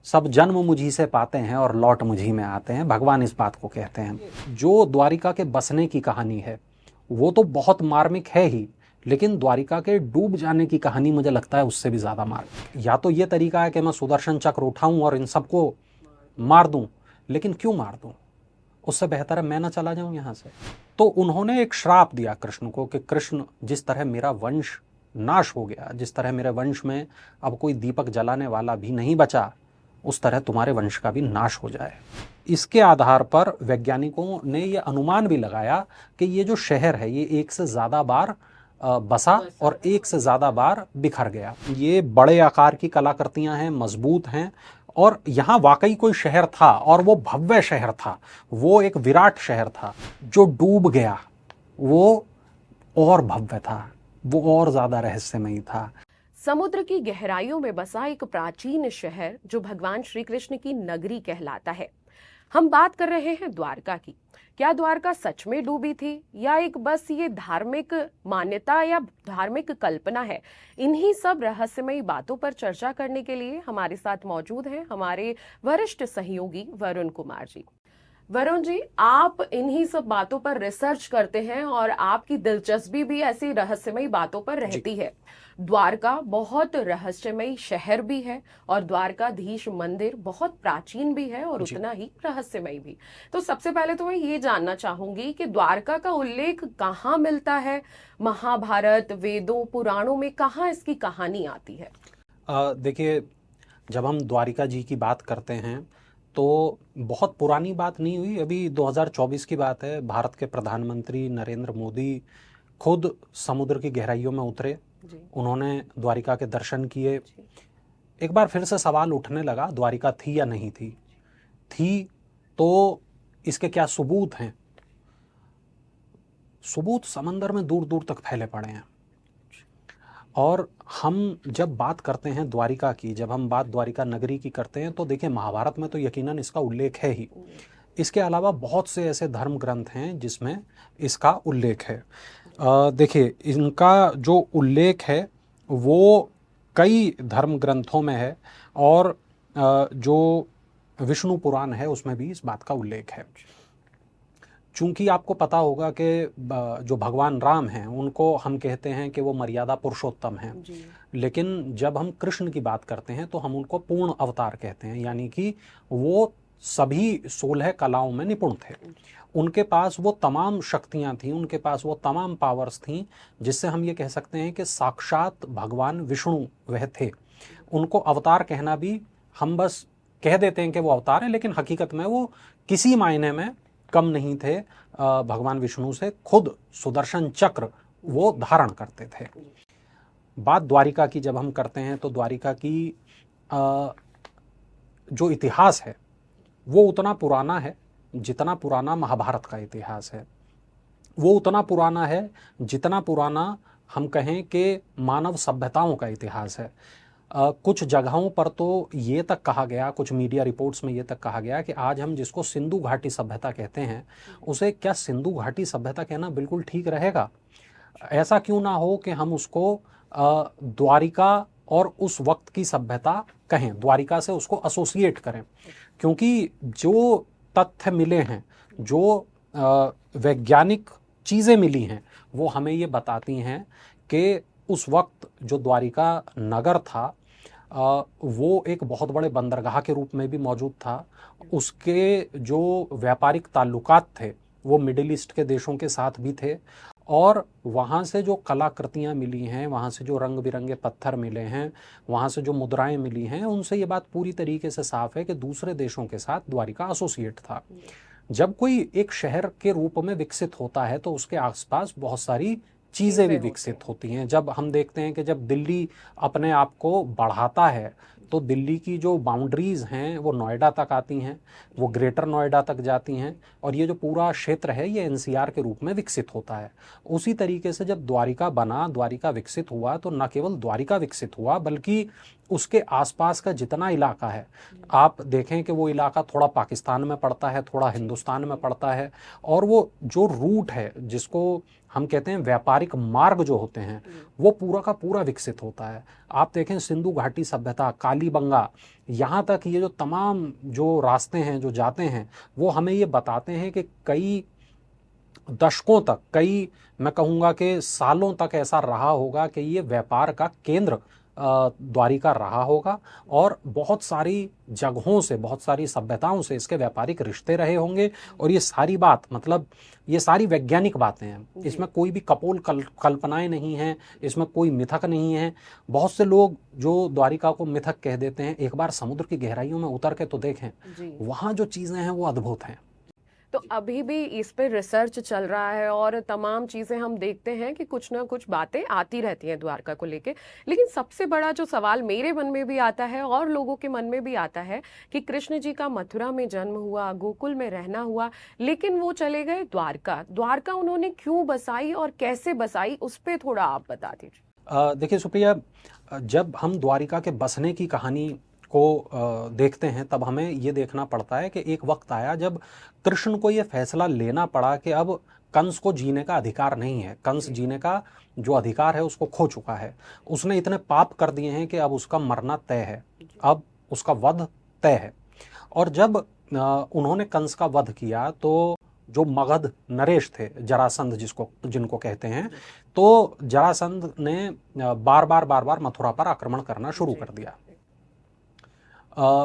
सब जन्म मुझी से पाते हैं और लौट मुझी में आते हैं, भगवान इस बात को कहते हैं। जो द्वारिका के बसने की कहानी है वो तो बहुत मार्मिक है ही, लेकिन द्वारिका के डूब जाने की कहानी मुझे लगता है उससे भी ज्यादा मार्मिक। या तो ये तरीका है कि मैं सुदर्शन चक्र उठाऊं और इन सबको मार दूं, लेकिन क्यों मार दूं, उससे बेहतर है मैं ना चला जाऊं यहां से। तो उन्होंने एक श्राप दिया कृष्ण को कि कृष्ण, जिस तरह मेरा वंश नाश हो गया, जिस तरह मेरे वंश में अब कोई दीपक जलाने वाला भी नहीं बचा, उस तरह तुम्हारे वंश का भी नाश हो जाए। इसके आधार पर वैज्ञानिकों ने यह अनुमान भी लगाया कि ये जो शहर है ये एक से ज्यादा बार बसा और एक से ज्यादा बार बिखर गया। ये बड़े आकार की कलाकृतियां हैं, मजबूत हैं, और यहाँ वाकई कोई शहर था और वो भव्य शहर था, वो एक विराट शहर था। जो डूब गया वो और भव्य था, वो और ज्यादा रहस्यमयी था। समुद्र की गहराइयों में बसा एक प्राचीन शहर जो भगवान श्री कृष्ण की नगरी कहलाता है। हम बात कर रहे हैं द्वारका की। क्या द्वारका सच में डूबी थी या एक बस ये धार्मिक मान्यता या धार्मिक कल्पना है? इन्हीं सब रहस्यमयी बातों पर चर्चा करने के लिए हमारे साथ मौजूद हैं हमारे वरिष्ठ सहयोगी वरुण कुमार जी। वरुण जी, आप इन्हीं सब बातों पर रिसर्च करते हैं और आपकी दिलचस्पी भी ऐसी रहस्यमयी बातों पर रहती है। द्वारका बहुत रहस्यमयी शहर भी है और द्वारकाधीश मंदिर बहुत प्राचीन भी है और उतना ही रहस्यमयी भी। तो सबसे पहले तो मैं ये जानना चाहूंगी कि द्वारका का उल्लेख कहाँ मिलता है? महाभारत, वेदों, पुराणों में कहाँ इसकी कहानी आती है? देखिए, जब हम द्वारिका जी की बात करते हैं तो बहुत पुरानी बात नहीं हुई, अभी 2024 की बात है। भारत के प्रधानमंत्री नरेंद्र मोदी खुद समुद्र की गहराइयों में उतरे, उन्होंने द्वारिका के दर्शन किए। एक बार फिर से सवाल उठने लगा, द्वारिका थी या नहीं थी? थी तो इसके क्या सबूत हैं? सबूत समंदर में दूर दूर तक फैले पड़े हैं। और हम जब बात करते हैं द्वारिका की, जब हम बात द्वारिका नगरी की करते हैं, तो देखिए महाभारत में तो यकीनन इसका उल्लेख है ही। इसके अलावा बहुत से ऐसे धर्म ग्रंथ हैं जिसमें इसका उल्लेख है। देखिए, इनका जो उल्लेख है वो कई धर्म ग्रंथों में है, और जो विष्णु पुराण है उसमें भी इस बात का उल्लेख है। चूंकि आपको पता होगा कि जो भगवान राम हैं उनको हम कहते हैं कि वो मर्यादा पुरुषोत्तम हैं, लेकिन जब हम कृष्ण की बात करते हैं तो हम उनको पूर्ण अवतार कहते हैं, यानी कि वो सभी 16 कलाओं में निपुण थे। उनके पास वो तमाम शक्तियां थीं, उनके पास वो तमाम पावर्स थीं जिससे हम ये कह सकते हैं कि साक्षात भगवान विष्णु वह थे। उनको अवतार कहना भी, हम बस कह देते हैं कि वो अवतार है, लेकिन हकीकत में वो किसी मायने में कम नहीं थे भगवान विष्णु से। खुद सुदर्शन चक्र वो धारण करते थे। बात द्वारिका की जब हम करते हैं तो द्वारिका की जो इतिहास है वो उतना पुराना है जितना पुराना महाभारत का इतिहास है। वो उतना पुराना है जितना पुराना हम कहें कि मानव सभ्यताओं का इतिहास है। कुछ जगहों पर तो ये तक कहा गया, कुछ मीडिया रिपोर्ट्स में ये तक कहा गया कि आज हम जिसको सिंधु घाटी सभ्यता कहते हैं, उसे क्या सिंधु घाटी सभ्यता कहना बिल्कुल ठीक रहेगा? ऐसा क्यों ना हो कि हम उसको द्वारिका और उस वक्त की सभ्यता कहें, द्वारिका से उसको एसोसिएट करें। क्योंकि जो तथ्य मिले हैं, जो वैज्ञानिक चीज़ें मिली हैं, वो हमें ये बताती हैं कि उस वक्त जो द्वारिका नगर था वो एक बहुत बड़े बंदरगाह के रूप में भी मौजूद था। उसके जो व्यापारिक ताल्लुकात थे वो मिडिल ईस्ट के देशों के साथ भी थे, और वहाँ से जो कलाकृतियाँ मिली हैं, वहाँ से जो रंग बिरंगे पत्थर मिले हैं, वहाँ से जो मुद्राएं मिली हैं, उनसे ये बात पूरी तरीके से साफ है कि दूसरे देशों के साथ द्वारिका एसोसिएट था। जब कोई एक शहर के रूप में विकसित होता है तो उसके आसपास बहुत सारी चीज़ें भी विकसित होती हैं। जब हम देखते हैं कि जब दिल्ली अपने आप को बढ़ाता है तो दिल्ली की जो बाउंड्रीज हैं वो नोएडा तक आती हैं, वो ग्रेटर नोएडा तक जाती हैं, और ये जो पूरा क्षेत्र है ये एनसीआर के रूप में विकसित होता है। उसी तरीके से जब द्वारिका बना, द्वारिका विकसित हुआ, तो न केवल द्वारिका विकसित हुआ बल्कि उसके आसपास का जितना इलाका है, आप देखें कि वो इलाका थोड़ा पाकिस्तान में पड़ता है, थोड़ा हिंदुस्तान में पड़ता है, और वो जो रूट है जिसको हम कहते हैं व्यापारिक मार्ग जो होते हैं वो पूरा का पूरा विकसित होता है। आप देखें सिंधु घाटी सभ्यता, काली कालीबंगा, यहाँ तक ये जो तमाम जो रास्ते हैं जो जाते हैं वो हमें ये बताते हैं कि कई दशकों तक, कई मैं कहूँगा कि सालों तक ऐसा रहा होगा कि ये व्यापार का केंद्र द्वारिका रहा होगा और बहुत सारी जगहों से, बहुत सारी सभ्यताओं से इसके व्यापारिक रिश्ते रहे होंगे। और ये सारी बात, मतलब ये सारी वैज्ञानिक बातें हैं, इसमें कोई भी कपोल कल्पनाएं नहीं हैं, इसमें कोई मिथक नहीं है। बहुत से लोग जो द्वारिका को मिथक कह देते हैं, एक बार समुद्र की गहराइयों में उतर के तो देखें, वहाँ जो चीज़ें हैं वो अद्भुत हैं। तो अभी भी इस पे रिसर्च चल रहा है और तमाम चीजें हम देखते हैं कि कुछ ना कुछ बातें आती रहती हैं द्वारका को लेके। लेकिन सबसे बड़ा जो सवाल मेरे मन में भी आता है और लोगों के मन में भी आता है कि कृष्ण जी का मथुरा में जन्म हुआ, गोकुल में रहना हुआ, लेकिन वो चले गए द्वारका। द्वारका उन्होंने क्यों बसाई और कैसे बसाई, उस पर थोड़ा आप बता दीजिए। देखिए सुप्रिया, जब हम द्वारिका के बसने की कहानी को देखते हैं तब हमें ये देखना पड़ता है कि एक वक्त आया जब कृष्ण को ये फैसला लेना पड़ा कि अब कंस को जीने का अधिकार नहीं है, कंस जीने का जो अधिकार है उसको खो चुका है, उसने इतने पाप कर दिए हैं कि अब उसका मरना तय है, अब उसका वध तय है। और जब उन्होंने कंस का वध किया तो जो मगध नरेश थे, जरासंध जिनको कहते हैं, तो जरासंध ने बार बार मथुरा पर आक्रमण करना शुरू कर दिया।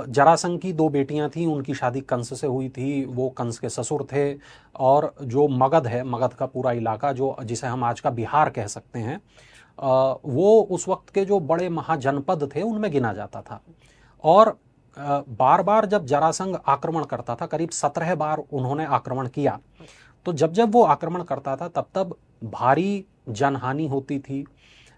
जरासंध की 2 बेटियां थीं, उनकी शादी कंस से हुई थी, वो कंस के ससुर थे। और जो मगध है, मगध का पूरा इलाका जो जिसे हम आज का बिहार कह सकते हैं, वो उस वक्त के जो बड़े महाजनपद थे उनमें गिना जाता था। और बार बार जब जरासंध आक्रमण करता था, करीब 17 बार उन्होंने आक्रमण किया, तो जब वो आक्रमण करता था तब भारी जनहानि होती थी,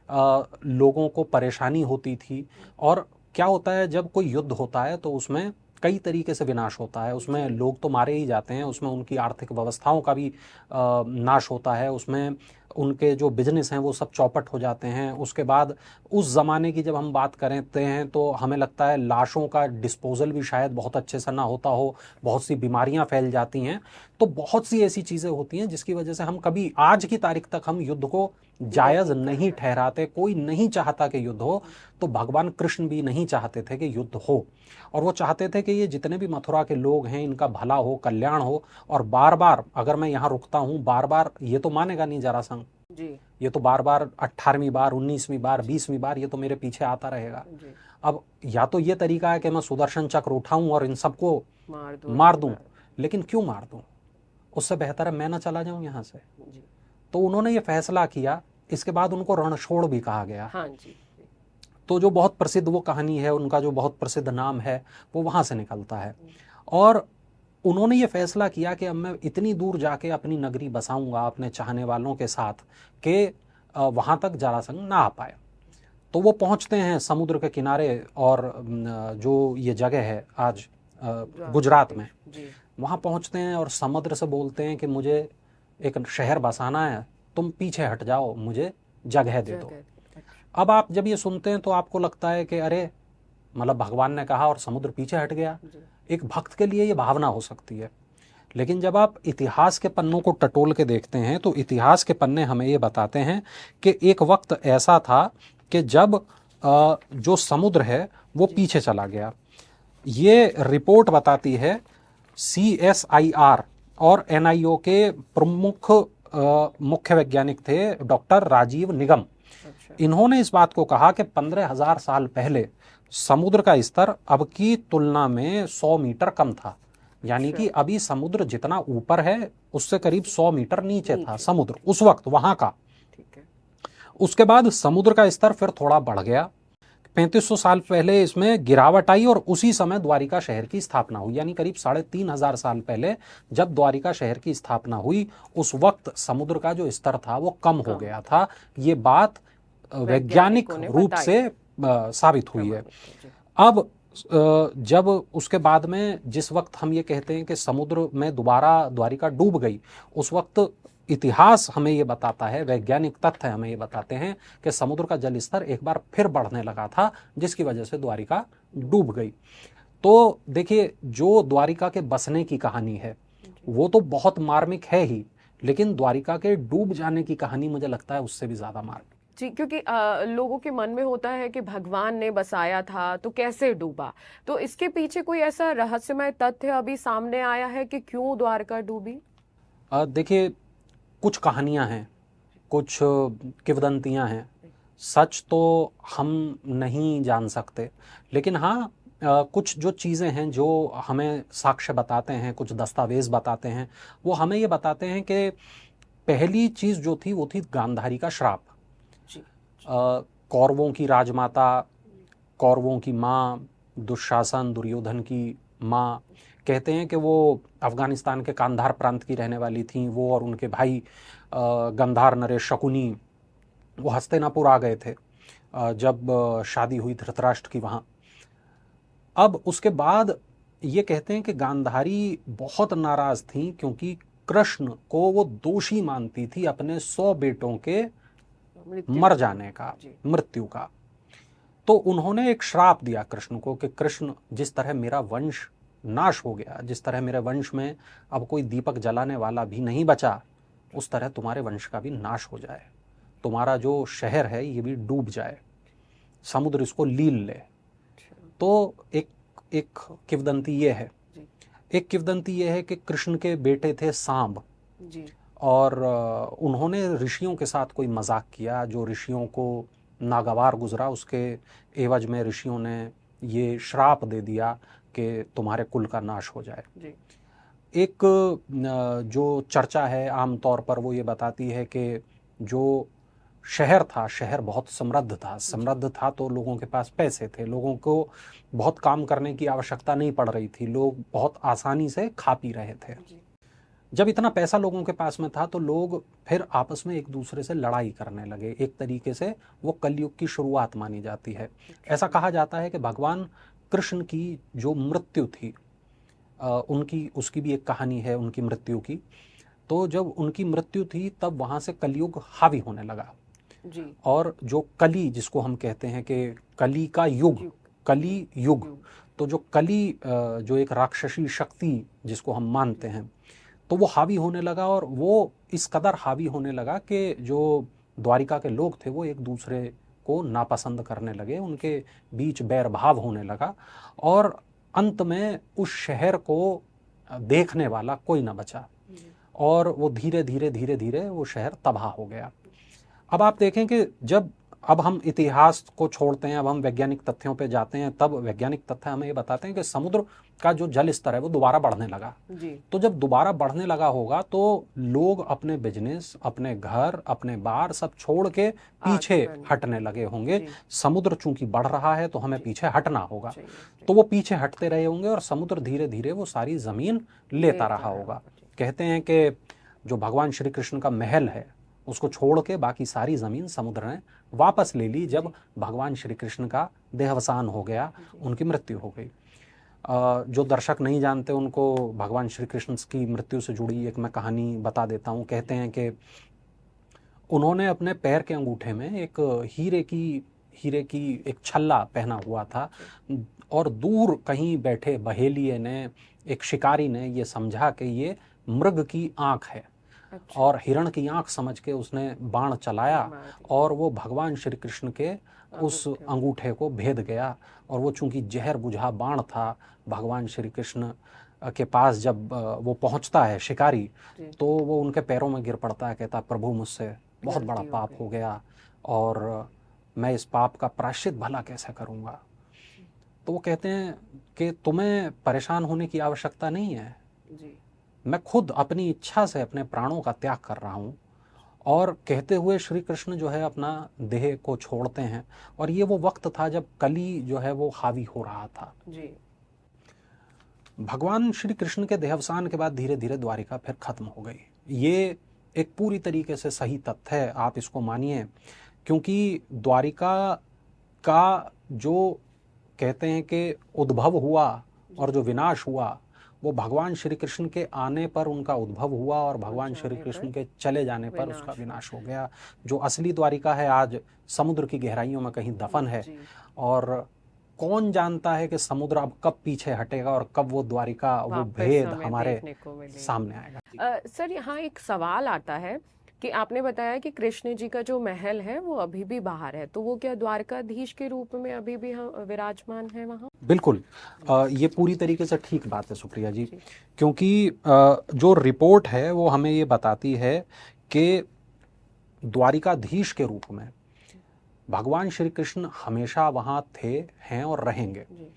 लोगों को परेशानी होती थी। और क्या होता है, जब कोई युद्ध होता है तो उसमें कई तरीके से विनाश होता है, उसमें लोग तो मारे ही जाते हैं, उसमें उनकी आर्थिक व्यवस्थाओं का भी नाश होता है, उसमें उनके जो बिजनेस हैं वो सब चौपट हो जाते हैं। उसके बाद उस ज़माने की जब हम बात करते हैं तो हमें लगता है लाशों का डिस्पोजल भी शायद बहुत अच्छे से ना होता हो, बहुत सी बीमारियां फैल जाती हैं। तो बहुत सी ऐसी चीज़ें होती हैं जिसकी वजह से हम कभी आज की तारीख तक हम युद्ध को जायज़ नहीं ठहराते। कोई नहीं चाहता कि युद्ध हो, तो भगवान कृष्ण भी नहीं चाहते थे कि युद्ध हो, और वो चाहते थे कि ये जितने भी मथुरा के लोग हैं इनका भला हो, कल्याण हो। और बार बार अगर मैं यहाँ रुकता हूँ, बार बार ये तो मानेगा नहीं जरासंध जी, ये तो बार बार 18वीं बार, 19वीं बार, 20वीं बार ये तो मेरे पीछे आता रहेगा। अब या तो ये तरीका है कि मैं सुदर्शन चक्र उठाऊं और इन सबको मार दूं, लेकिन क्यों मार दूं, उससे बेहतर है मैं ना चला जाऊं यहाँ से। तो उन्होंने ये फैसला किया। इसके बाद उनको रणछोड़ भी कहा गया। हाँ जी। तो जो बहुत प्रसिद्ध वो कहानी है, उनका जो बहुत प्रसिद्ध नाम है वो वहाँ से निकलता है। और उन्होंने ये फैसला किया कि अब मैं इतनी दूर जाके अपनी नगरी बसाऊंगा अपने चाहने वालों के साथ कि वहाँ तक जरासंध ना आ पाए। तो वो पहुँचते हैं समुद्र के किनारे, और जो ये जगह है आज गुजरात में, वहाँ पहुँचते हैं और समुद्र से बोलते हैं कि मुझे एक शहर बसाना है, तुम पीछे हट जाओ, मुझे जगह दे दो। अब आप जब ये सुनते हैं तो आपको लगता है कि अरे, मतलब भगवान ने कहा और समुद्र पीछे हट गया। एक भक्त के लिए ये भावना हो सकती है, लेकिन जब आप इतिहास के पन्नों को टटोल के देखते हैं तो इतिहास के पन्ने हमें ये बताते हैं कि एक वक्त ऐसा था कि जब जो समुद्र है वो पीछे चला गया। ये रिपोर्ट बताती है CSIR और NIO के प्रमुख मुख्य वैज्ञानिक थे डॉक्टर राजीव निगम। इन्होंने इस बात को कहा कि 15,000 साल पहले समुद्र का स्तर अब की तुलना में 100 मीटर कम था, यानी कि अभी समुद्र जितना ऊपर है उससे करीब 100 मीटर नीचे था समुद्र उस वक्त वहां का। उसके बाद समुद्र का स्तर फिर थोड़ा बढ़ गया। 3500 साल पहले इसमें गिरावट आई और उसी समय द्वारिका शहर की स्थापना हुई, यानी करीब 3,500 साल पहले जब द्वारिका शहर की स्थापना हुई उस वक्त समुद्र का जो स्तर था वो कम हो गया था। ये बात वैज्ञानिक रूप से साबित हुई है। अब जब उसके बाद में जिस वक्त हम ये कहते हैं कि समुद्र में दोबारा द्वारिका डूब गई, उस वक्त इतिहास हमें ये बताता है, वैज्ञानिक तथ्य हमें ये बताते हैं कि समुद्र का जल स्तर एक बार फिर बढ़ने लगा था, जिसकी वजह से द्वारिका डूब गई। तो देखिए, जो द्वारिका के बसने की कहानी है वो तो बहुत मार्मिक है ही, लेकिन द्वारिका के डूब जाने की कहानी मुझे लगता है उससे भी ज्यादा मार्मिक। जी, क्योंकि लोगों के मन में होता है कि भगवान ने बसाया था तो कैसे डूबा, तो इसके पीछे कोई ऐसा रहस्यमय तथ्य अभी सामने आया है कि क्यों द्वारका डूबी? देखिए, कुछ कहानियां हैं, कुछ किंवदंतियां हैं। सच तो हम नहीं जान सकते, लेकिन हाँ, कुछ जो चीज़ें हैं जो हमें साक्ष्य बताते हैं, कुछ दस्तावेज बताते हैं, वो हमें ये बताते हैं कि पहली चीज़ जो थी वो थी गांधारी का श्राप। जी। कौरवों की राजमाता, कौरवों की माँ, दुशासन दुर्योधन की माँ, कहते हैं कि वो अफगानिस्तान के कांधार प्रांत की रहने वाली थीं। वो और उनके भाई गंधार नरेश शकुनी, वो हस्तिनापुर आ गए थे जब शादी हुई धृतराष्ट्र की वहाँ। अब उसके बाद ये कहते हैं कि गांधारी बहुत नाराज थीं क्योंकि कृष्ण को वो दोषी मानती थी अपने 100 बेटों के मर जाने का, मृत्यु का। तो उन्होंने एक श्राप दिया कृष्ण को कि कृष्ण, जिस तरह मेरा वंश नाश हो गया, जिस तरह मेरे वंश में अब कोई दीपक जलाने वाला भी नहीं बचा, उस तरह तुम्हारे वंश का भी नाश हो जाए, तुम्हारा जो शहर है ये भी डूब जाए, समुद्र इसको लील ले। तो एक किंवदंती ये है। एक किंवदंती ये है कि कृष्ण के बेटे थे सांब जी। और उन्होंने ऋषियों के साथ कोई मजाक किया जो ऋषियों को नागवार गुजरा। उसके एवज में ऋषियों ने ये श्राप दे दिया कि तुम्हारे कुल का नाश हो जाए। जी। एक जो चर्चा है आमतौर पर वो ये बताती है कि जो शहर था, शहर बहुत समृद्ध था तो लोगों के पास पैसे थे, लोगों को बहुत काम करने की आवश्यकता नहीं पड़ रही थी, लोग बहुत आसानी से खा पी रहे थे। जब इतना पैसा लोगों के पास में था तो लोग फिर आपस में एक दूसरे से लड़ाई करने लगे। एक तरीके से वो कलयुग की शुरुआत मानी जाती है। ऐसा कहा जाता है कि भगवान कृष्ण की जो मृत्यु थी, उसकी भी एक कहानी है उनकी मृत्यु की। तो जब उनकी मृत्यु थी तब वहाँ से कलयुग हावी होने लगा जी। और जो कली, जिसको हम कहते हैं कि कली का युग, कली युग, तो जो कली जो एक राक्षसी शक्ति जिसको हम मानते हैं, तो वो हावी होने लगा। और वो इस कदर हावी होने लगा कि जो द्वारिका के लोग थे वो एक दूसरे को नापसंद करने लगे, उनके बीच बैर भाव होने लगा और अंत में उस शहर को देखने वाला कोई ना बचा और वो धीरे धीरे वो शहर तबाह हो गया। अब आप देखें कि अब हम इतिहास को छोड़ते हैं, अब हम वैज्ञानिक तथ्यों पे जाते हैं, तब वैज्ञानिक तथ्य हमें ये बताते हैं कि समुद्र का जो जल स्तर है वो दोबारा बढ़ने लगा। जी। तो जब दोबारा बढ़ने लगा होगा तो लोग अपने बिजनेस, अपने घर, अपने बार सब छोड़ के पीछे हटने लगे होंगे। समुद्र चूंकि बढ़ रहा है तो हमें पीछे हटना होगा, तो वो पीछे हटते रहे होंगे और समुद्र धीरे धीरे वो सारी जमीन लेता रहा होगा। कहते हैं कि जो भगवान श्री कृष्ण का महल है उसको छोड़ के बाकी सारी जमीन समुद्र ने वापस ले ली जब भगवान श्री कृष्ण का देहावसान हो गया, उनकी मृत्यु हो गई। जो दर्शक नहीं जानते उनको भगवान श्री कृष्ण की मृत्यु से जुड़ी एक मैं कहानी बता देता हूँ। कहते हैं कि उन्होंने अपने पैर के अंगूठे में एक हीरे की एक छल्ला पहना हुआ था और दूर कहीं बैठे बहेलिये ने, एक शिकारी ने ये समझा कि ये मृग की आंख है। अच्छा। और हिरण की आंख समझ के उसने बाण चलाया और वो भगवान श्री कृष्ण के उस अंगूठे को भेद गया और वो चूंकि जहर बुझा बाण था, भगवान श्री कृष्ण के पास जब वो पहुंचता है शिकारी, तो वो उनके पैरों में गिर पड़ता है, कहता प्रभु मुझसे बहुत बड़ा पाप हो गया और मैं इस पाप का प्रायश्चित भला कैसे करूंगा। तो वो कहते हैं कि तुम्हें परेशान होने की आवश्यकता नहीं है, मैं खुद अपनी इच्छा से अपने प्राणों का त्याग कर रहा हूँ। और कहते हुए श्री कृष्ण जो है अपना देह को छोड़ते हैं और ये वो वक्त था जब कली जो है वो हावी हो रहा था। जी। भगवान श्री कृष्ण के देहावसान के बाद धीरे धीरे द्वारिका फिर खत्म हो गई। ये एक पूरी तरीके से सही तथ्य है, आप इसको मानिए, क्योंकि द्वारिका का जो कहते हैं कि उद्भव हुआ और जो विनाश हुआ वो भगवान श्री कृष्ण के आने पर उनका उद्भव हुआ और भगवान श्री कृष्ण के चले जाने पर उसका विनाश हो गया। जो असली द्वारिका है आज समुद्र की गहराइयों में कहीं दफन है और कौन जानता है कि समुद्र अब कब पीछे हटेगा और कब वो द्वारिका, वो भेद हमारे सामने आएगा। सर, यहाँ एक सवाल आता है कि आपने बताया कि कृष्ण जी का जो महल है वो अभी भी बाहर है, तो वो क्या द्वारकाधीश के रूप में अभी भी विराजमान है वहाँ? बिल्कुल। ये पूरी तरीके से ठीक बात है सुप्रिया जी, जी। क्योंकि जो रिपोर्ट है वो हमें ये बताती है कि द्वारिकाधीश के रूप में भगवान श्री कृष्ण हमेशा वहाँ थे, हैं और रहेंगे। जी।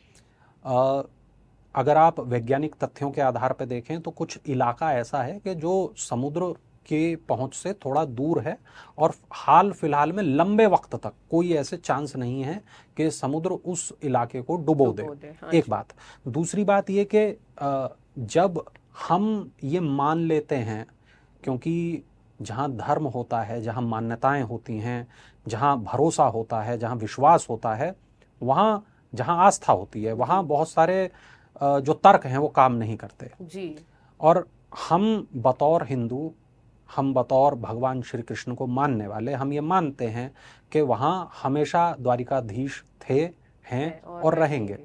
अगर आप वैज्ञानिक तथ्यों के आधार पर देखें तो कुछ इलाका ऐसा है कि जो समुद्र के पहुंच से थोड़ा दूर है और हाल फिलहाल में लंबे वक्त तक कोई ऐसे चांस नहीं है कि समुद्र उस इलाके को डुबो दे। हाँ एक जी। बात। दूसरी बात ये कि जब हम ये मान लेते हैं, क्योंकि जहाँ धर्म होता है, जहाँ मान्यताएं होती हैं, जहाँ भरोसा होता है, जहाँ विश्वास होता है, वहाँ जहाँ आस्था होती है, वहाँ बहुत सारे जो तर्क हैं वो काम नहीं करते जी। और हम बतौर हिंदू, हम बतौर भगवान श्री कृष्ण को मानने वाले, हम ये मानते हैं कि वहाँ हमेशा द्वारिकाधीश थे, हैं और रहेंगे।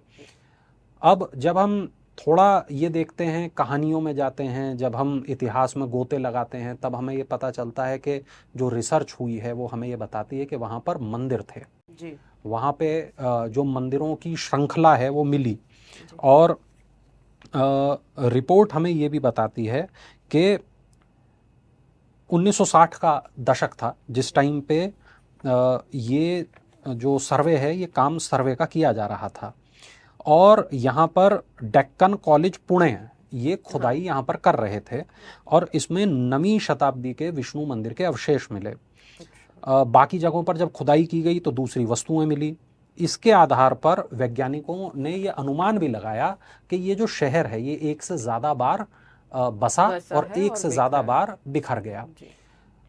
अब जब हम थोड़ा ये देखते हैं, कहानियों में जाते हैं, जब हम इतिहास में गोते लगाते हैं, तब हमें ये पता चलता है कि जो रिसर्च हुई है वो हमें ये बताती है कि वहाँ पर मंदिर थे। जी। वहाँ पे जो मंदिरों की श्रृंखला है वो मिली और रिपोर्ट हमें ये भी बताती है कि 1960 का दशक था जिस टाइम पे ये जो सर्वे है, ये काम सर्वे का किया जा रहा था और यहाँ पर डेक्कन कॉलेज पुणे ये खुदाई यहाँ पर कर रहे थे और इसमें 9वीं शताब्दी के विष्णु मंदिर के अवशेष मिले। बाकी जगहों पर जब खुदाई की गई तो दूसरी वस्तुएं मिली। इसके आधार पर वैज्ञानिकों ने ये अनुमान भी लगाया कि ये जो शहर है ये एक से ज़्यादा बार बसा और एक से ज़्यादा बार बिखर गया।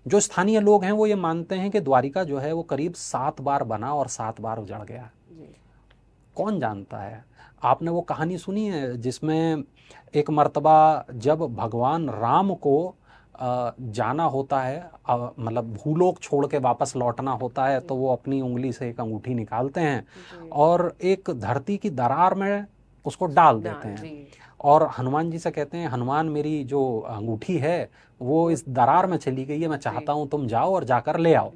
जो स्थानीय लोग हैं वो ये मानते हैं कि द्वारिका जो है वो करीब 7 बार बना और 7 बार उजड़ गया। कौन जानता है? आपने वो कहानी सुनी है जिसमें एक मर्तबा जब भगवान राम को जाना होता है, मतलब भूलोक छोड़ के वापस लौटना होता है, तो वो अपनी उंगली से एक अंगूठी निकालते हैं और एक धरती की दरार में उसको डाल देते हैं और हनुमान जी से कहते हैं, हनुमान मेरी जो अंगूठी है वो इस दरार में चली गई है, मैं चाहता हूं तुम जाओ और जाकर ले आओ।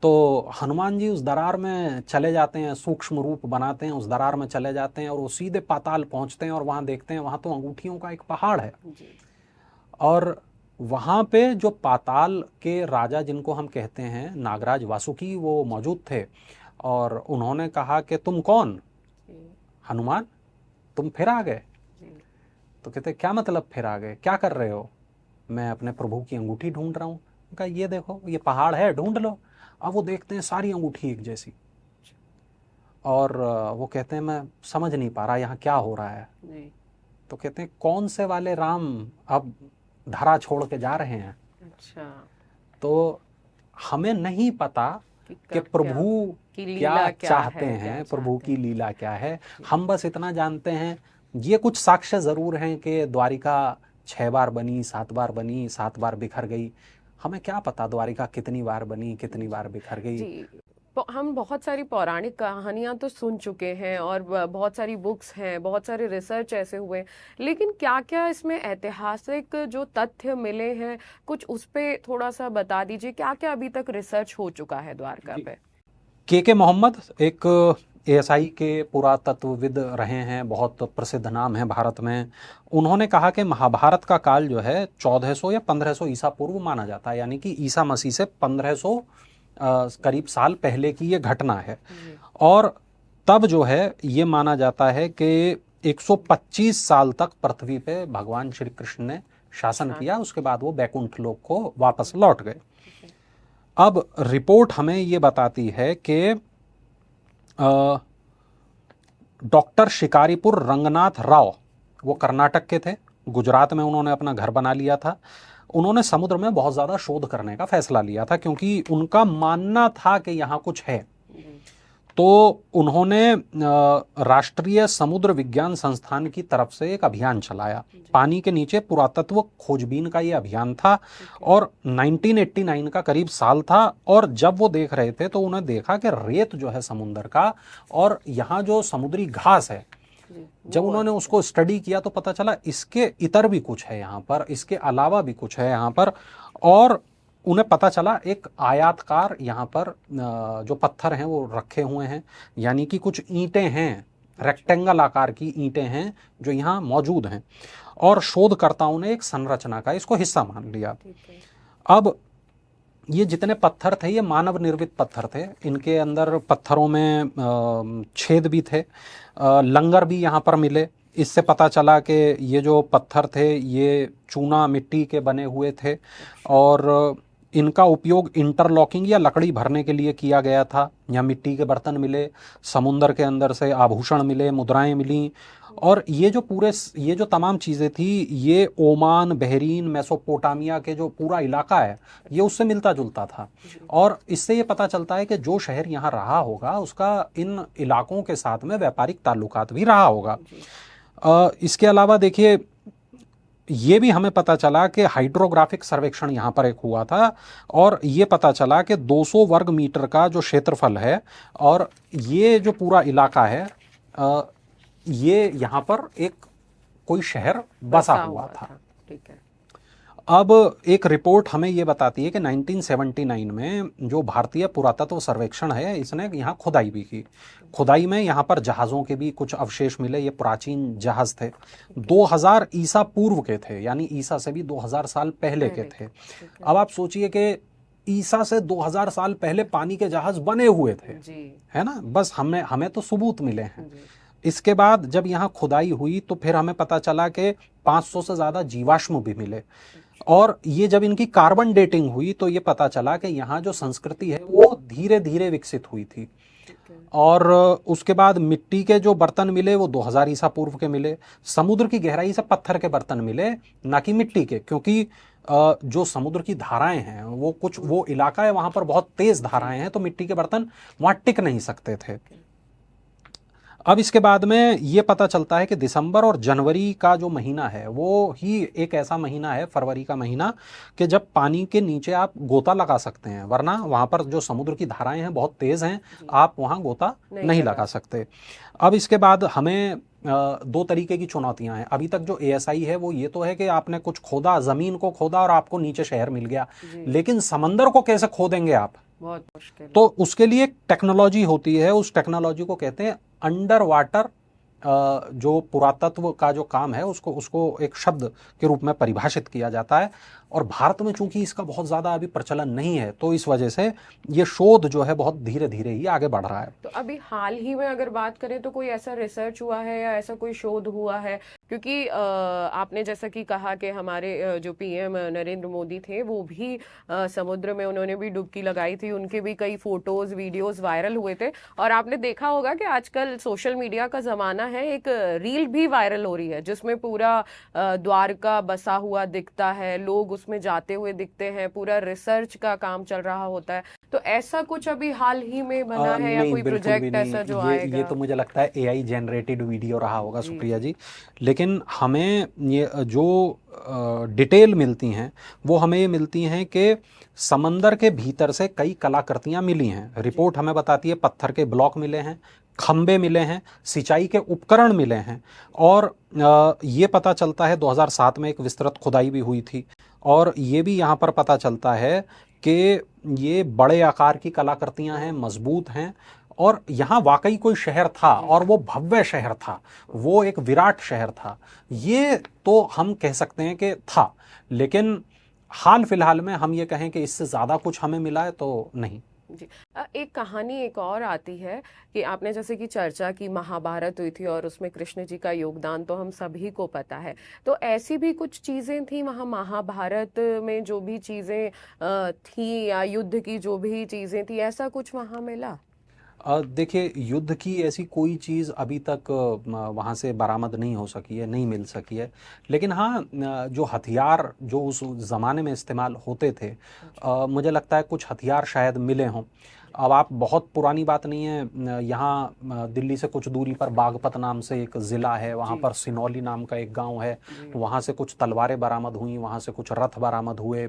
तो हनुमान जी उस दरार में चले जाते हैं, सूक्ष्म रूप बनाते हैं, उस दरार में चले जाते हैं और वो सीधे पाताल पहुंचते हैं और वहां देखते हैं, वहां तो अंगूठियों का एक पहाड़ है और वहां पे जो पाताल के राजा जिनको हम कहते हैं नागराज वासुकी, वो मौजूद थे और उन्होंने कहा कि तुम कौन? हनुमान, तुम फिर आ गए? तो कहते क्या मतलब फिर आ गए, क्या कर रहे हो? मैं अपने प्रभु की अंगूठी ढूंढ रहा हूँ। कहा ये देखो ये पहाड़ है, ढूंढ लो। अब वो देखते हैं सारी अंगूठी एक जैसी और वो कहते हैं मैं समझ नहीं पा रहा यहाँ क्या हो रहा है। तो कहते हैं कौन से वाले राम अब धरा छोड़ के जा रहे हैं? अच्छा। तो हमें नहीं पता कि प्रभु क्या चाहते हैं, प्रभु की लीला क्या है। हम बस इतना जानते हैं, ये कुछ साक्ष्य जरूर हैं कि द्वारिका 6 बार बनी, 7 बार बनी, 7 बार बिखर गई। हमें क्या पता द्वारिका कितनी बार बनी, कितनी बार बिखर गई। हम बहुत सारी पौराणिक कहानियां तो सुन चुके हैं और बहुत सारी बुक्स हैं, बहुत सारे रिसर्च ऐसे हुए, लेकिन क्या क्या इसमें ऐतिहासिक जो तथ्य मिले हैं कुछ उस पे थोड़ा सा बता दीजिए। क्या क्या अभी तक रिसर्च हो चुका है द्वारका पे? के मोहम्मद एक ASI के पुरातत्वविद रहे हैं, बहुत प्रसिद्ध नाम है भारत में। उन्होंने कहा कि महाभारत का काल जो है 1400 या 1500 ईसा पूर्व माना जाता है, यानी कि ईसा मसीह से 1500 करीब साल पहले की ये घटना है और तब जो है ये माना जाता है कि 125 साल तक पृथ्वी पे भगवान श्री कृष्ण ने शासन किया। उसके बाद वो बैकुंठ लोक को वापस लौट गए। अब रिपोर्ट हमें ये बताती है कि डॉक्टर शिकारीपुर रंगनाथ राव, वो कर्नाटक के थे, गुजरात में उन्होंने अपना घर बना लिया था। उन्होंने समुद्र में बहुत ज़्यादा शोध करने का फैसला लिया था क्योंकि उनका मानना था कि यहाँ कुछ है। तो उन्होंने राष्ट्रीय समुद्र विज्ञान संस्थान की तरफ से एक अभियान चलाया। पानी के नीचे पुरातत्व खोजबीन का ये अभियान था और 1989 का करीब साल था और जब वो देख रहे थे तो उन्हें देखा कि रेत जो है समुद्र का और यहाँ जो समुद्री घास है जब उन्होंने उसको स्टडी किया तो पता चला इसके इतर भी कुछ है यहाँ पर, इसके अलावा भी कुछ है यहाँ पर। और उन्हें पता चला एक आयताकार यहाँ पर जो पत्थर हैं वो रखे हुए हैं, यानी कि कुछ ईंटें हैं, रेक्टेंगल आकार की ईंटें हैं जो यहाँ मौजूद हैं। और शोधकर्ताओं ने एक संरचना का इसको हिस्सा मान लिया। अब ये जितने पत्थर थे ये मानव निर्मित पत्थर थे, इनके अंदर पत्थरों में छेद भी थे, लंगर भी यहाँ पर मिले। इससे पता चला कि ये जो पत्थर थे ये चूना मिट्टी के बने हुए थे और इनका उपयोग इंटरलॉकिंग या लकड़ी भरने के लिए किया गया था। यहाँ मिट्टी के बर्तन मिले, समुंदर के अंदर से आभूषण मिले, मुद्राएं मिली। और ये जो तमाम चीज़ें थी ये ओमान, बहरीन, मेसोपोटामिया के जो पूरा इलाका है ये उससे मिलता जुलता था। और इससे ये पता चलता है कि जो शहर यहाँ रहा होगा उसका इन इलाकों के साथ में व्यापारिक ताल्लुकात भी रहा होगा। इसके अलावा देखिए ये भी हमें पता चला कि हाइड्रोग्राफिक सर्वेक्षण यहाँ पर एक हुआ था और ये पता चला कि 200 वर्ग मीटर का जो क्षेत्रफल है और ये जो पूरा इलाका है ये यहाँ पर एक कोई शहर बसा हुआ था। ठीक है। अब एक रिपोर्ट हमें ये बताती है कि 1979 में जो भारतीय पुरातत्व सर्वेक्षण है इसने यहाँ खुदाई भी की। खुदाई में यहाँ पर जहाज़ों के भी कुछ अवशेष मिले, ये प्राचीन जहाज़ थे, 2000 ईसा पूर्व के थे, यानी ईसा से भी 2000 साल पहले के थे। अब आप सोचिए कि ईसा से 2000 साल पहले पानी के जहाज बने हुए थे, है ना, बस हमें तो सबूत मिले हैं। इसके बाद जब यहाँ खुदाई हुई तो फिर हमें पता चला कि 500 से ज़्यादा जीवाश्म भी मिले। और ये जब इनकी कार्बन डेटिंग हुई तो ये पता चला कि यहाँ जो संस्कृति है वो धीरे धीरे विकसित हुई थी। और उसके बाद मिट्टी के जो बर्तन मिले वो 2000 ईसा पूर्व के मिले। समुद्र की गहराई से पत्थर के बर्तन मिले, ना कि मिट्टी के, क्योंकि जो समुद्र की धाराएं हैं वो इलाका है वहां पर बहुत तेज धाराएं हैं, तो मिट्टी के बर्तन वहां टिक नहीं सकते थे। अब इसके बाद में ये पता चलता है कि दिसंबर और जनवरी का जो महीना है वो ही एक ऐसा महीना है, फरवरी का महीना, कि जब पानी के नीचे आप गोता लगा सकते हैं, वरना वहाँ पर जो समुद्र की धाराएं हैं बहुत तेज़ हैं, आप वहाँ गोता नहीं लगा सकते। अब इसके बाद हमें 2 तरीके की चुनौतियां हैं। अभी तक जो ASI है वो ये तो है कि आपने कुछ खोदा, ज़मीन को खोदा और आपको नीचे शहर मिल गया, लेकिन समंदर को कैसे खोदेंगे आप, बहुत मुश्किल। तो उसके लिए एक टेक्नोलॉजी होती है, उस टेक्नोलॉजी को कहते हैं अंडर वाटर। जो पुरातत्व का जो काम है उसको एक शब्द के रूप में परिभाषित किया जाता है। और भारत में चूंकि इसका बहुत ज़्यादा अभी प्रचलन नहीं है तो इस वजह से ये शोध जो है बहुत धीरे धीरे ही आगे बढ़ रहा है। तो अभी हाल ही में अगर बात करें तो कोई ऐसा रिसर्च हुआ है या ऐसा कोई शोध हुआ है, क्योंकि आपने जैसा कि कहा कि हमारे जो PM नरेंद्र मोदी थे वो भी समुद्र में उन्होंने भी डुबकी लगाई थी, उनके भी कई फोटोज वीडियोस वायरल हुए थे। और आपने देखा होगा कि आजकल सोशल मीडिया का जमाना है, एक रील भी वायरल हो रही है जिसमें पूरा द्वारका बसा हुआ दिखता है, लोग उसमें जाते हुए दिखते हैं, पूरा रिसर्च का काम चल रहा होता है। तो ऐसा कुछ अभी हाल ही में बना है या कोई प्रोजेक्ट ऐसा जो आएगा? ये तो मुझे लगता है AI जनरेटेड वीडियो रहा होगा सुप्रिया जी। लेकिन हमें ये जो डिटेल मिलती हैं वो हमें ये मिलती हैं कि समंदर के भीतर से कई कलाकृतियां मिली हैं। रिपोर्ट हमें बताती है पत्थर के ब्लॉक मिले हैं, खंबे मिले हैं, सिंचाई के उपकरण मिले हैं। और ये पता चलता है 2007 में एक विस्तृत खुदाई भी हुई थी। और ये भी यहाँ पर पता चलता है कि ये बड़े आकार की कलाकृतियां हैं, मजबूत हैं, और यहाँ वाकई कोई शहर था और वो भव्य शहर था, वो एक विराट शहर था। ये तो हम कह सकते हैं कि था, लेकिन हाल फिलहाल में हम ये कहें कि इससे ज़्यादा कुछ हमें मिला है तो नहीं। जी। एक कहानी एक और आती है कि आपने जैसे कि चर्चा की महाभारत हुई थी और उसमें कृष्ण जी का योगदान तो हम सभी को पता है, तो ऐसी भी कुछ चीज़ें थी वहाँ महाभारत में, जो भी चीज़ें थी या युद्ध की जो भी चीज़ें थी, ऐसा कुछ वहाँ मिला? देखिए, युद्ध की ऐसी कोई चीज़ अभी तक वहाँ से बरामद नहीं हो सकी है, नहीं मिल सकी है। लेकिन हाँ, जो हथियार जो उस ज़माने में इस्तेमाल होते थे, मुझे लगता है कुछ हथियार शायद मिले हों। अब आप बहुत पुरानी बात नहीं है, यहाँ दिल्ली से कुछ दूरी पर बागपत नाम से एक ज़िला है, वहाँ पर सिनौली नाम का एक गांव है, वहाँ से कुछ तलवारें बरामद हुई, वहाँ से कुछ रथ बरामद हुए।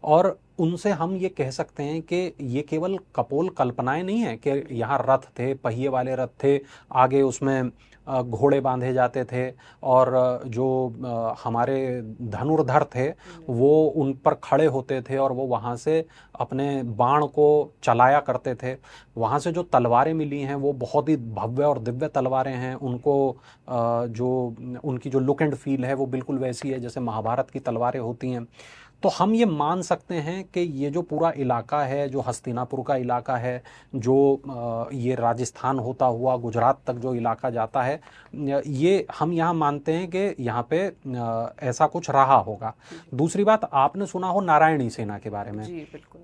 और उनसे हम ये कह सकते हैं कि ये केवल कपोल कल्पनाएं नहीं है कि यहाँ रथ थे, पहिए वाले रथ थे, आगे उसमें घोड़े बांधे जाते थे, और जो हमारे धनुर्धर थे वो उन पर खड़े होते थे और वो वहाँ से अपने बाण को चलाया करते थे। वहाँ से जो तलवारें मिली हैं वो बहुत ही भव्य और दिव्य तलवारें हैं। उनको जो उनकी जो लुक एंड फील है वो बिल्कुल वैसी है जैसे महाभारत की तलवारें होती हैं। तो हम ये मान सकते हैं कि ये जो पूरा इलाका है, जो हस्तिनापुर का इलाका है, जो ये राजस्थान होता हुआ गुजरात तक जो इलाका जाता है, ये हम यहाँ मानते हैं कि यहाँ पे ऐसा कुछ रहा होगा। दूसरी बात, आपने सुना हो नारायणी सेना के बारे में। जी बिल्कुल।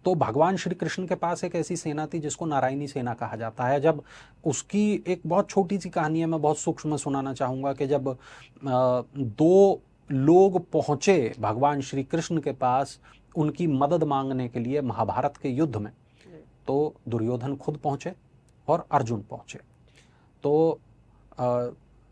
तो भगवान श्री कृष्ण के पास एक ऐसी सेना थी जिसको नारायणी सेना कहा जाता है। जब उसकी एक बहुत छोटी सी कहानी है, मैं बहुत सूक्ष्म सुनाना चाहूँगा कि जब दो लोग पहुँचे भगवान श्री कृष्ण के पास उनकी मदद मांगने के लिए महाभारत के युद्ध में, तो दुर्योधन खुद पहुँचे और अर्जुन पहुँचे। तो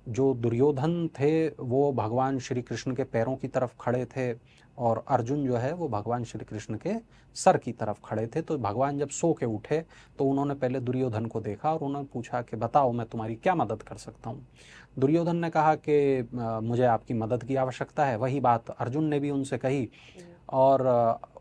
जो दुर्योधन थे वो भगवान श्री कृष्ण के पैरों की तरफ खड़े थे और अर्जुन जो है वो भगवान श्री कृष्ण के सर की तरफ खड़े थे। तो भगवान जब सो के उठे तो उन्होंने पहले दुर्योधन को देखा और उन्होंने पूछा कि बताओ मैं तुम्हारी क्या मदद कर सकता हूँ। दुर्योधन ने कहा कि मुझे आपकी मदद की आवश्यकता है। वही बात अर्जुन ने भी उनसे कही और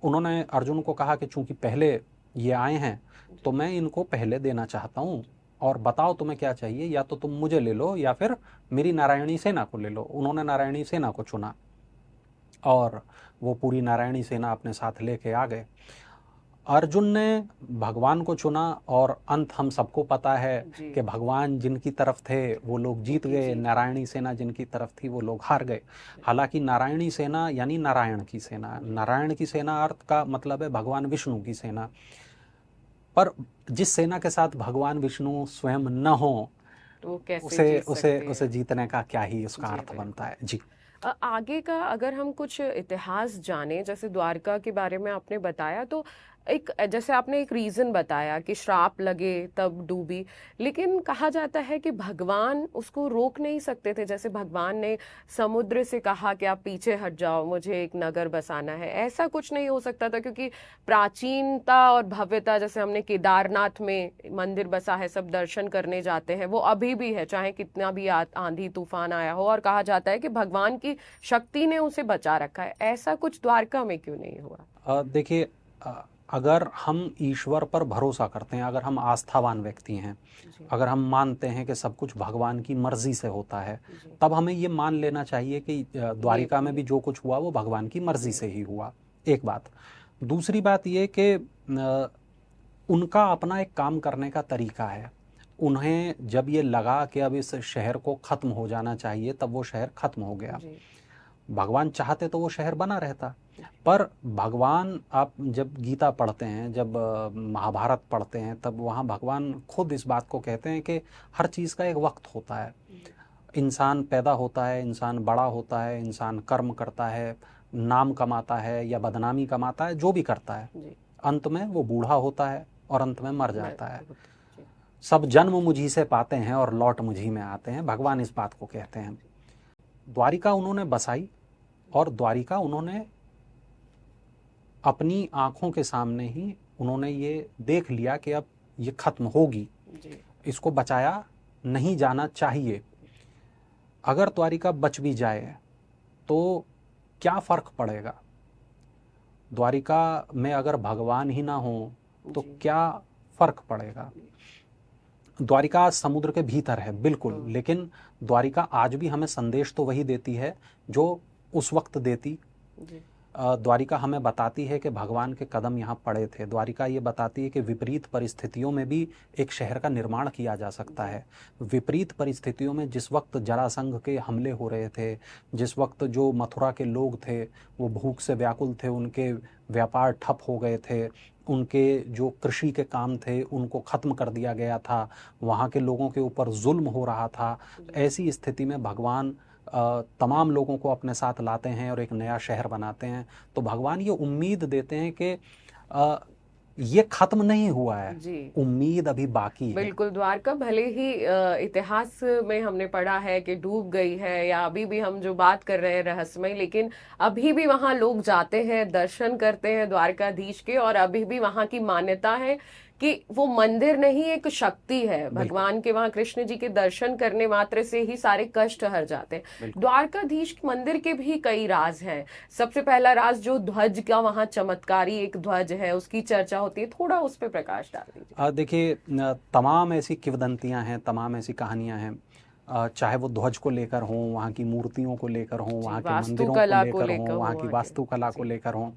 उन्होंने अर्जुन को कहा कि चूंकि पहले ये आए हैं तो मैं इनको पहले देना चाहता हूँ, और बताओ तुम्हें क्या चाहिए, या तो तुम मुझे ले लो या फिर मेरी नारायणी सेना को ले लो। उन्होंने नारायणी सेना को चुना और वो पूरी नारायणी सेना अपने साथ लेके आ गए। अर्जुन ने भगवान को चुना और अंत हम सबको पता है कि भगवान जिनकी तरफ थे वो लोग जीत गए, नारायणी सेना जिनकी तरफ थी वो लोग हार गए। हालांकि नारायणी सेना यानी नारायण की सेना, नारायण की सेना अर्थ का मतलब है भगवान विष्णु की सेना। पर जिस सेना के साथ भगवान विष्णु स्वयं न हो तो कैसे उसे जीत उसे सकते हैं? उसे जीतने का क्या ही उसका जी, अर्थ बिल्कुल। बनता है। जी आगे का अगर हम कुछ इतिहास जाने, जैसे द्वारका के बारे में आपने बताया, तो एक जैसे आपने एक रीजन बताया कि श्राप लगे तब डूबी, लेकिन कहा जाता है कि भगवान उसको रोक नहीं सकते थे। जैसे भगवान ने समुद्र से कहा कि आप पीछे हट जाओ, मुझे एक नगर बसाना है, ऐसा कुछ नहीं हो सकता था क्योंकि प्राचीनता और भव्यता, जैसे हमने केदारनाथ में मंदिर बसा है, सब दर्शन करने जाते हैं, वो अभी भी है चाहे कितना भी आंधी तूफान आया हो, और कहा जाता है कि भगवान की शक्ति ने उसे बचा रखा है। ऐसा कुछ द्वारका में क्यों नहीं हुआ? देखिए, अगर हम ईश्वर पर भरोसा करते हैं, अगर हम आस्थावान व्यक्ति हैं, अगर हम मानते हैं कि सब कुछ भगवान की मर्जी से होता है, तब हमें ये मान लेना चाहिए कि द्वारिका में भी जो कुछ हुआ वो भगवान की मर्जी से ही हुआ। एक बात। दूसरी बात ये कि उनका अपना एक काम करने का तरीका है। उन्हें जब ये लगा कि अब इस शहर को ख़त्म हो जाना चाहिए, तब वो शहर ख़त्म हो गया। भगवान चाहते तो वो शहर बना रहता, पर भगवान, आप जब गीता पढ़ते हैं, जब महाभारत पढ़ते हैं, तब वहाँ भगवान खुद इस बात को कहते हैं कि हर चीज़ का एक वक्त होता है। इंसान पैदा होता है, इंसान बड़ा होता है, इंसान कर्म करता है, नाम कमाता है या बदनामी कमाता है, जो भी करता है, अंत में वो बूढ़ा होता है और अंत में मर जाता है। सब जन्म मुझी से पाते हैं और लौट मुझी में आते हैं, भगवान इस बात को कहते हैं। द्वारिका उन्होंने बसाई और द्वारिका उन्होंने अपनी आंखों के सामने ही उन्होंने ये देख लिया कि अब ये खत्म होगी, इसको बचाया नहीं जाना चाहिए। अगर द्वारिका बच भी जाए तो क्या फर्क पड़ेगा? द्वारिका में अगर भगवान ही ना हो तो क्या फर्क पड़ेगा? द्वारिका समुद्र के भीतर है बिल्कुल, लेकिन द्वारिका आज भी हमें संदेश तो वही देती है जो उस वक्त देती। द्वारिका हमें बताती है कि भगवान के कदम यहाँ पड़े थे। द्वारिका ये बताती है कि विपरीत परिस्थितियों में भी एक शहर का निर्माण किया जा सकता है। विपरीत परिस्थितियों में, जिस वक्त जरासंघ के हमले हो रहे थे, जिस वक्त जो मथुरा के लोग थे वो भूख से व्याकुल थे, उनके व्यापार ठप हो गए थे, उनके जो कृषि के काम थे उनको ख़त्म कर दिया गया था, वहाँ के लोगों के ऊपर जुल्म हो रहा था, ऐसी स्थिति में भगवान तमाम लोगों को अपने साथ लाते हैं और एक नया शहर बनाते हैं। तो भगवान ये उम्मीद देते हैं कि ये खत्म नहीं हुआ है, जी उम्मीद अभी बाकी है। बिल्कुल। द्वारका भले ही इतिहास में हमने पढ़ा है कि डूब गई है, या अभी भी हम जो बात कर रहे हैं रहस्यमय, लेकिन अभी भी वहां लोग जाते हैं, दर्शन करते हैं द्वारकाधीश के, और अभी भी वहां की मान्यता है कि वो मंदिर नहीं, एक शक्ति है बिल्कुल भगवान के। वहां कृष्ण जी के दर्शन करने मात्र से ही सारे कष्ट हर जाते हैं। बिल्कुल। द्वारकाधीश मंदिर के भी कई राज हैं। सबसे पहला राज जो ध्वज का, वहां चमत्कारी एक ध्वज है, उसकी चर्चा होती है, थोड़ा उस पर प्रकाश डाल दीजिए। देखिए, तमाम ऐसी किंवदंतियां हैं, तमाम ऐसी कहानियां हैं, चाहे वो ध्वज को लेकर हों, वहाँ की मूर्तियों को लेकर हों, जी, वहाँ के मंदिरों को वास्तुकला को लेकर हों, लेकर वहाँ हो की वहाँ के। वास्तुकला को जी लेकर हों,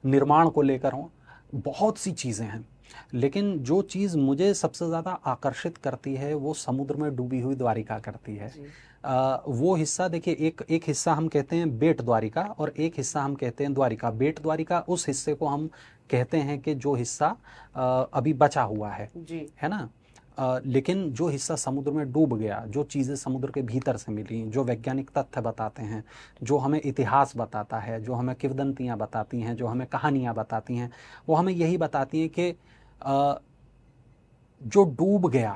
निर्माण को लेकर हों, बहुत सी चीज़ें हैं। लेकिन जो चीज़ मुझे सबसे ज़्यादा आकर्षित करती है वो समुद्र में डूबी हुई द्वारिका करती है। जी वो हिस्सा देखिए, एक हिस्सा हम कहते हैं बेट द्वारिका और एक हिस्सा हम कहते हैं द्वारिका। बेट द्वारिका उस हिस्से को हम कहते हैं कि जो हिस्सा अभी बचा हुआ जी है ना। लेकिन जो हिस्सा समुद्र में डूब गया, जो चीज़ें समुद्र के भीतर से मिली, जो वैज्ञानिक तथ्य बताते हैं, जो हमें इतिहास बताता है, जो हमें किंवदंतियाँ बताती हैं, जो हमें कहानियाँ बताती हैं, वो हमें यही बताती हैं कि जो डूब गया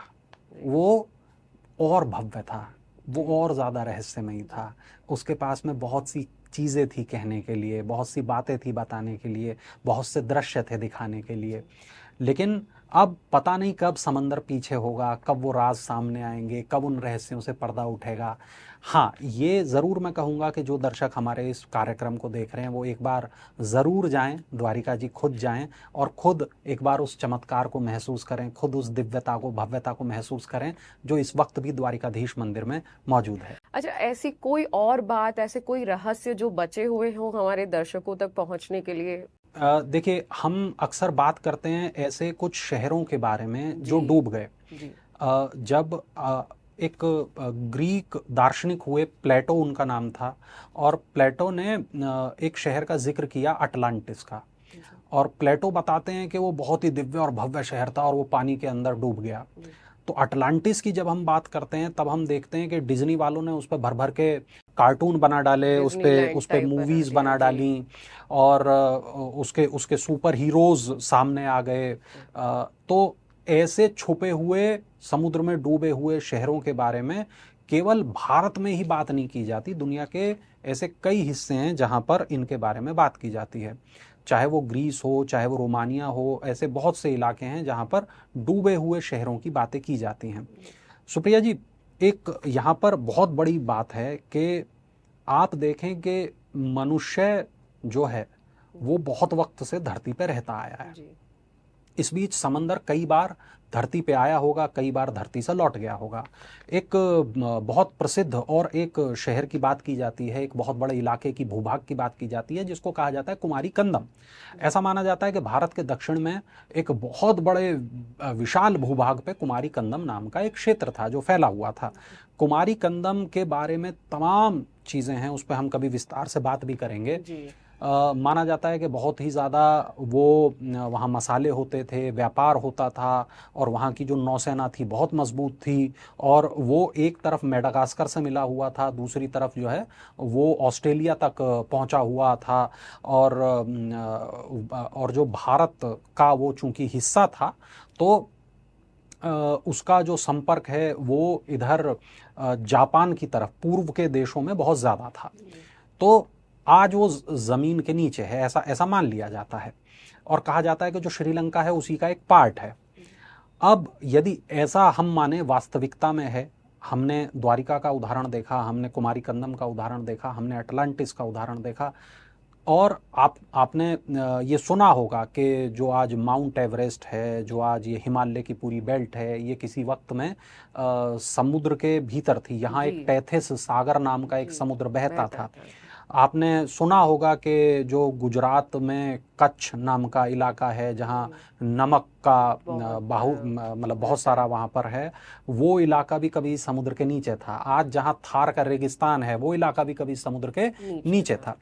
वो और भव्य था, वो और ज़्यादा रहस्यमयी था। उसके पास में बहुत सी चीज़ें थी कहने के लिए, बहुत सी बातें थी बताने के लिए, बहुत से दृश्य थे दिखाने के लिए। लेकिन अब पता नहीं कब समंदर पीछे होगा, कब वो राज सामने आएंगे, कब उन रहस्यों से पर्दा उठेगा। हाँ, ये ज़रूर मैं कहूँगा कि जो दर्शक हमारे इस कार्यक्रम को देख रहे हैं वो एक बार ज़रूर जाएं, द्वारिका जी खुद जाएं और खुद एक बार उस चमत्कार को महसूस करें, खुद उस दिव्यता को, भव्यता को महसूस करें जो इस वक्त भी द्वारिकाधीश मंदिर में मौजूद है। अच्छा, ऐसी कोई और बात, ऐसे कोई रहस्य जो बचे हुए हो हमारे दर्शकों तक पहुंचने के लिए? देखिए, हम अक्सर बात करते हैं ऐसे कुछ शहरों के बारे में जो जी डूब गए। जी जब एक ग्रीक दार्शनिक हुए, प्लेटो उनका नाम था, और प्लेटो ने एक शहर का जिक्र किया, अटलांटिस का। जी और प्लेटो बताते हैं कि वो बहुत ही दिव्य और भव्य शहर था और वो पानी के अंदर डूब गया। जी तो अटलांटिस की जब हम बात करते हैं तब हम देखते हैं कि डिज्नी वालों ने उस पर भर भर के कार्टून बना डाले, उस डिज्नीलैंड पे टाइप बना मूवीज दिया। बना जी डाली, और उसके सुपर हीरोज सामने आ गए। तो ऐसे छुपे हुए, समुद्र में डूबे हुए शहरों के बारे में केवल भारत में ही बात नहीं की जाती, दुनिया के ऐसे कई हिस्से हैं जहां पर इनके बारे में बात की जाती है। चाहे वो ग्रीस हो, चाहे वो रोमानिया हो, ऐसे बहुत से इलाके हैं जहां पर डूबे हुए शहरों की बातें की जाती हैं। सुप्रिया जी, एक यहाँ पर बहुत बड़ी बात है कि आप देखें कि मनुष्य जो है वो बहुत वक्त से धरती पर रहता आया है। जी इस बीच समंदर कई बार धरती पे आया होगा, कई बार धरती से लौट गया होगा। एक बहुत प्रसिद्ध और एक शहर की बात की जाती है, एक बहुत बड़े इलाके की, भूभाग की बात की जाती है जिसको कहा जाता है कुमारी कंदम। ऐसा माना जाता है कि भारत के दक्षिण में एक बहुत बड़े विशाल भूभाग पे कुमारी कंदम नाम का एक क्षेत्र था जो फैला हुआ था। कुमारी कंदम के बारे में तमाम चीज़ें हैं, उस पर हम कभी विस्तार से बात भी करेंगे। जी माना जाता है कि बहुत ही ज़्यादा वो वहाँ मसाले होते थे, व्यापार होता था, और वहाँ की जो नौसेना थी बहुत मजबूत थी, और वो एक तरफ मेडागास्कर से मिला हुआ था, दूसरी तरफ जो है वो ऑस्ट्रेलिया तक पहुँचा हुआ था। और जो भारत का वो चूँकि हिस्सा था, तो उसका जो संपर्क है वो इधर जापान की तरफ, पूर्व के देशों में बहुत ज़्यादा था। तो आज वो ज़मीन के नीचे है, ऐसा मान लिया जाता है, और कहा जाता है कि जो श्रीलंका है उसी का एक पार्ट है। अब यदि ऐसा हम माने, वास्तविकता में है, हमने द्वारिका का उदाहरण देखा, हमने कुमारी कंदम का उदाहरण देखा, हमने अटलांटिस का उदाहरण देखा, और आपने ये सुना होगा कि जो आज माउंट एवरेस्ट है, जो आज ये हिमालय की पूरी बेल्ट है, ये किसी वक्त में समुद्र के भीतर थी। यहाँ एक टेथिस सागर नाम का एक समुद्र बहता था। आपने सुना होगा कि जो गुजरात में कच्छ नाम का इलाका है जहाँ नमक का मतलब बहुत सारा वहाँ पर है, वो इलाका भी कभी समुद्र के नीचे था। आज जहाँ थार का रेगिस्तान है वो इलाका भी कभी समुद्र के नीचे था।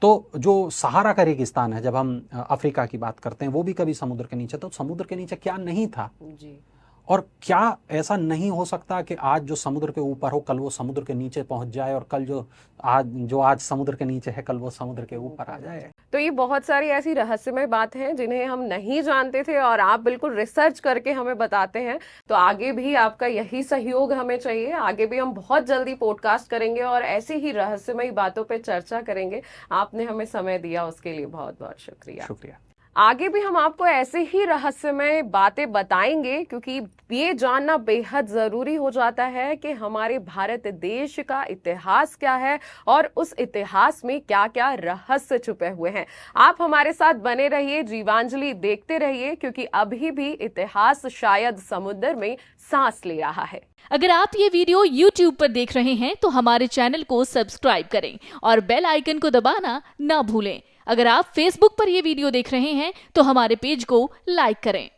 तो जो सहारा का रेगिस्तान है, जब हम अफ्रीका की बात करते हैं, वो भी कभी समुद्र के नीचे। तो समुद्र के नीचे क्या नहीं था, जी और क्या ऐसा नहीं हो सकता कि आज जो समुद्र के ऊपर हो कल वो समुद्र के नीचे पहुंच जाए, और कल जो आज समुद्र के नीचे है कल वो समुद्र के ऊपर आ जाए? तो ये बहुत सारी ऐसी रहस्यमय बात हैं जिन्हें हम नहीं जानते थे और आप बिल्कुल रिसर्च करके हमें बताते हैं। तो आगे भी आपका यही सहयोग हमें चाहिए, आगे भी हम बहुत जल्दी पॉडकास्ट करेंगे और ऐसी ही रहस्यमय बातों पे चर्चा करेंगे। आपने हमें समय दिया उसके लिए बहुत बहुत शुक्रिया। शुक्रिया। आगे भी हम आपको ऐसे ही रहस्यमय बातें बताएंगे, क्योंकि ये जानना बेहद जरूरी हो जाता है कि हमारे भारत देश का इतिहास क्या है और उस इतिहास में क्या क्या रहस्य छुपे हुए हैं। आप हमारे साथ बने रहिए, जीवांजलि देखते रहिए, क्योंकि अभी भी इतिहास शायद समुद्र में सांस ले रहा है। अगर आप ये वीडियो YouTube पर देख रहे हैं तो हमारे चैनल को सब्सक्राइब करें और बेल आइकन को दबाना ना भूलें। अगर आप Facebook पर ये वीडियो देख रहे हैं तो हमारे पेज को लाइक करें।